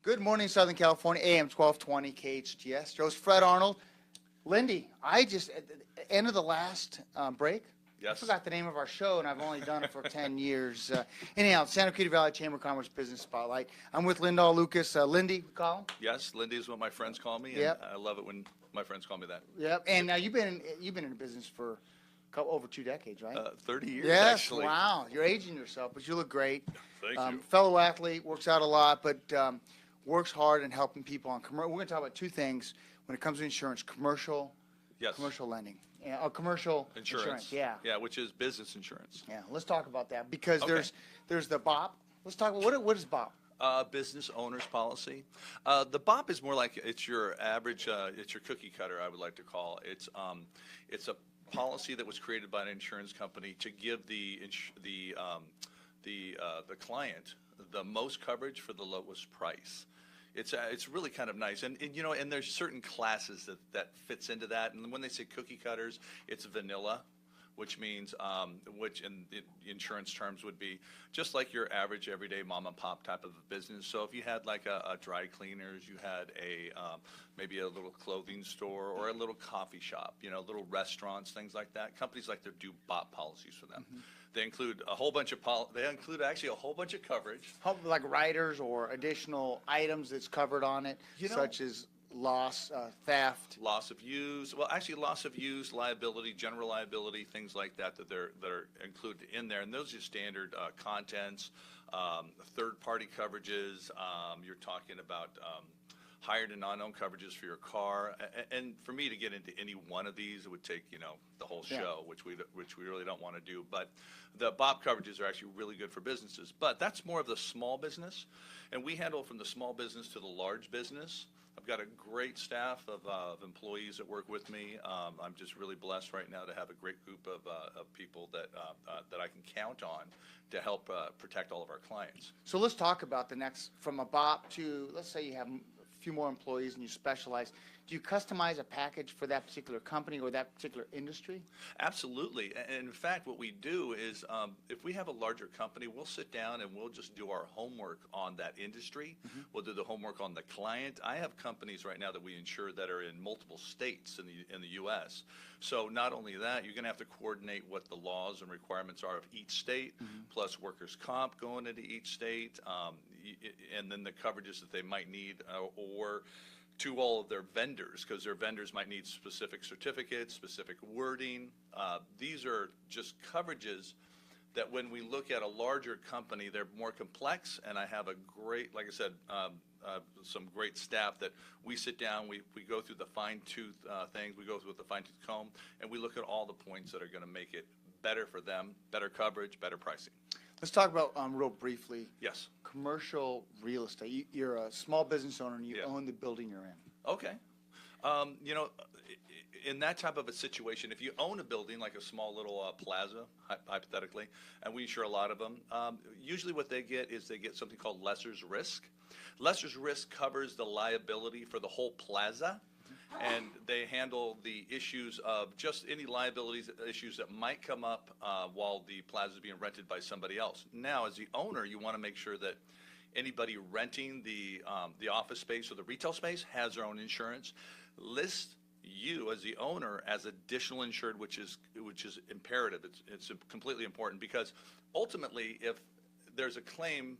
Good morning, Southern California, AM 1220 KHTS. Joe's Fred Arnold. Lindy, I just, at the end of the last break, Yes. I forgot the name of our show, and I've only done it for 10 years. Anyhow, Santa Clarita Valley Chamber of Commerce Business Spotlight. I'm with Lindahl, Lucas. Lindy, we call him? Yes, Lindy is what my friends call me, and Yep. I love it when my friends call me that. Yep. And now you've been in the business for over 2 decades, right? 30 years, Yes. actually. Wow. You're aging yourself, but you look great. Thank you. Fellow athlete, works out a lot, but works hard in helping people on commercial. We're going to talk about two things when it comes to insurance: commercial lending, or commercial insurance. Yeah. Yeah, which is business insurance. Yeah. Let's talk about that because Okay. there's the BOP. Let's talk about what is BOP? Business owner's policy. The BOP is more like it's your average, it's your cookie cutter, I would like to call. It's a policy that was created by an insurance company to give the client the most coverage for the lowest price. It's really kind of nice, and you know, and there's certain classes that fits into that. And when they say cookie cutters, it's vanilla, which means which in insurance terms would be just like your average everyday mom and pop type of a business. So if you had like a dry cleaners, you had a maybe a little clothing store or a little coffee shop, you know, little restaurants, things like that. Companies like to do BOP policies for them. Mm-hmm. They include a whole bunch of actually a whole bunch of coverage. Like riders or additional items that's covered on it, such as loss, theft, loss of use. Well, actually, loss of use, liability, general liability, things like that that are included in there. And those are standard contents, third-party coverages. You're talking about hired and non-owned coverages for your car. And for me to get into any one of these, it would take the whole show, which we really don't want to do. But the BOP coverages are actually really good for businesses. But that's more of the small business, and we handle from the small business to the large business. I've got a great staff of employees that work with me. I'm just really blessed right now to have a great group of people that I can count on to help protect all of our clients. So let's talk about the next, from a BOP to, let's say you have a few more employees and you specialize. Do you customize a package for that particular company or that particular industry? Absolutely. And in fact, what we do is if we have a larger company, we'll sit down and we'll just do our homework on that industry. Mm-hmm. We'll do the homework on the client. I have companies right now that we insure that are in multiple states in the U.S. So not only that, you're going to have to coordinate what the laws and requirements are of each state, mm-hmm. plus workers' comp going into each state, and then the coverages that they might need, or to all of their vendors, because their vendors might need specific certificates, specific wording. These are just coverages that when we look at a larger company, they're more complex, and I have a great, like I said, some great staff that we sit down, we go through the fine-tooth things, we go through with the fine-tooth comb, and we look at all the points that are going to make it better for them, better coverage, better pricing. Let's talk about, real briefly, yes, commercial real estate. You're a small business owner and you own the building you're in. Okay. You know, in that type of a situation, if you own a building like a small little plaza, hypothetically, and we insure a lot of them, usually what they get is they get something called lesser's risk. Lesser's risk covers the liability for the whole plaza, and they handle the issues of just any liabilities issues that might come up while the plaza is being rented by somebody else. Now, as the owner, you want to make sure that anybody renting the office space or the retail space has their own insurance. List you as the owner as additional insured, which is imperative. It's completely important, because ultimately, if there's a claim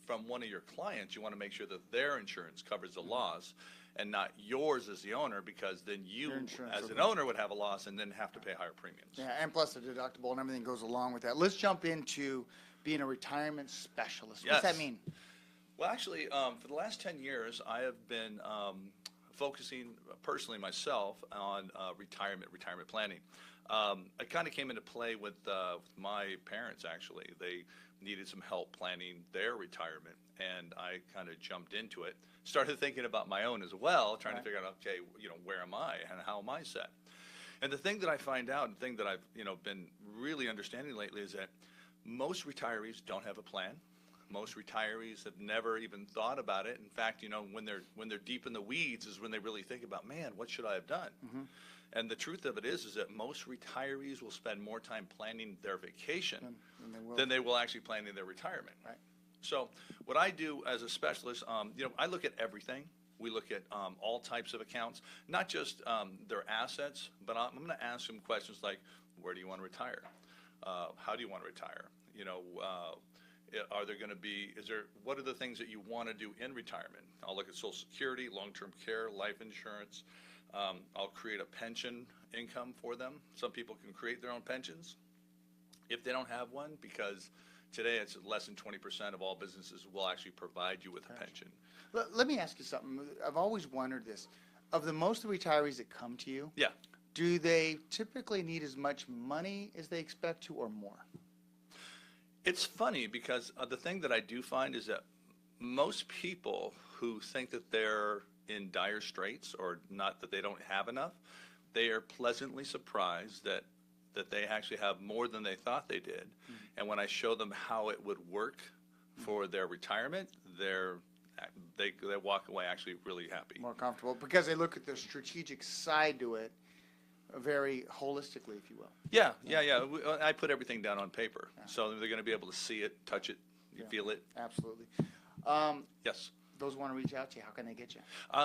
from one of your clients, you want to make sure that their insurance covers the loss and not yours as the owner, because then you as an owner would have a loss and then have to pay higher premiums. Yeah, and plus the deductible and everything goes along with that. Let's jump into being a retirement specialist. Yes. What's that mean? Well, actually, for the last 10 years, I have been focusing personally myself on retirement planning. I kind of came into play with my parents, actually. They needed some help planning their retirement, and I kind of jumped into it. Started thinking about my own as well, trying to figure out, okay, where am I and how am I set? And the thing that I find out, and the thing that I've been really understanding lately, is that most retirees don't have a plan. Most retirees have never even thought about it. In fact, when they're deep in the weeds is when they really think about, man, what should I have done? Mm-hmm. And the truth of it is that most retirees will spend more time planning their vacation than they will actually planning their retirement. Right. So what I do as a specialist, I look at everything. We look at all types of accounts, not just their assets, but I'm going to ask them questions like, where do you want to retire? How do you want to retire? Are there going to be, what are the things that you want to do in retirement? I'll look at Social Security, long-term care, life insurance. I'll create a pension income for them. Some people can create their own pensions if they don't have one, because today it's less than 20% of all businesses will actually provide you with a pension. Let me ask you something. I've always wondered this. Of the most of the retirees that come to you, Yeah. do they typically need as much money as they expect to or more? It's funny because the thing that I do find is that most people who think that they're in dire straits or not, that they don't have enough, they are pleasantly surprised that they actually have more than they thought they did. Mm-hmm. And when I show them how it would work for their retirement, they walk away actually really happy. More comfortable, because they look at the strategic side to it very holistically, if you will. Yeah. I put everything down on paper, so they're going to be able to see it, touch it, feel it. Absolutely. Yes. Those who want to reach out to you, how can they get you?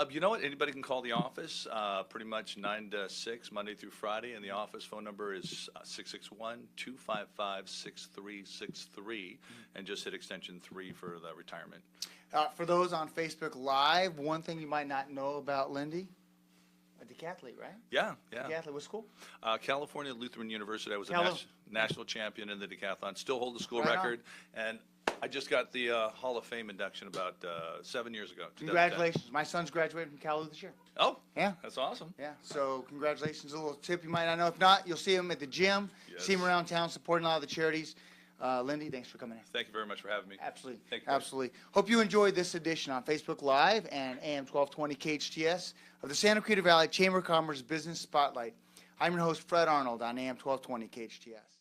You know what? Anybody can call the office, pretty much 9 to 6, Monday through Friday, and the office phone number is 661-255-6363, and just hit extension 3 for the retirement. For those on Facebook Live, one thing you might not know about Lindy, a decathlete, right? Yeah. Decathlete, what school? California Lutheran University. I was a national champion in the decathlon. Still hold the school record, and I just got the Hall of Fame induction about 7 years ago. Congratulations. My son's graduating from Cal this year. Oh, yeah. That's awesome. Yeah, so congratulations. A little tip you might not know. If not, you'll see him at the gym, see him around town supporting a lot of the charities. Lindy, thanks for coming in. Thank you very much for having me. Absolutely. Thank you. Absolutely. Hope you enjoyed this edition on Facebook Live and AM 1220 KHTS of the Santa Clarita Valley Chamber of Commerce Business Spotlight. I'm your host, Fred Arnold, on AM 1220 KHTS.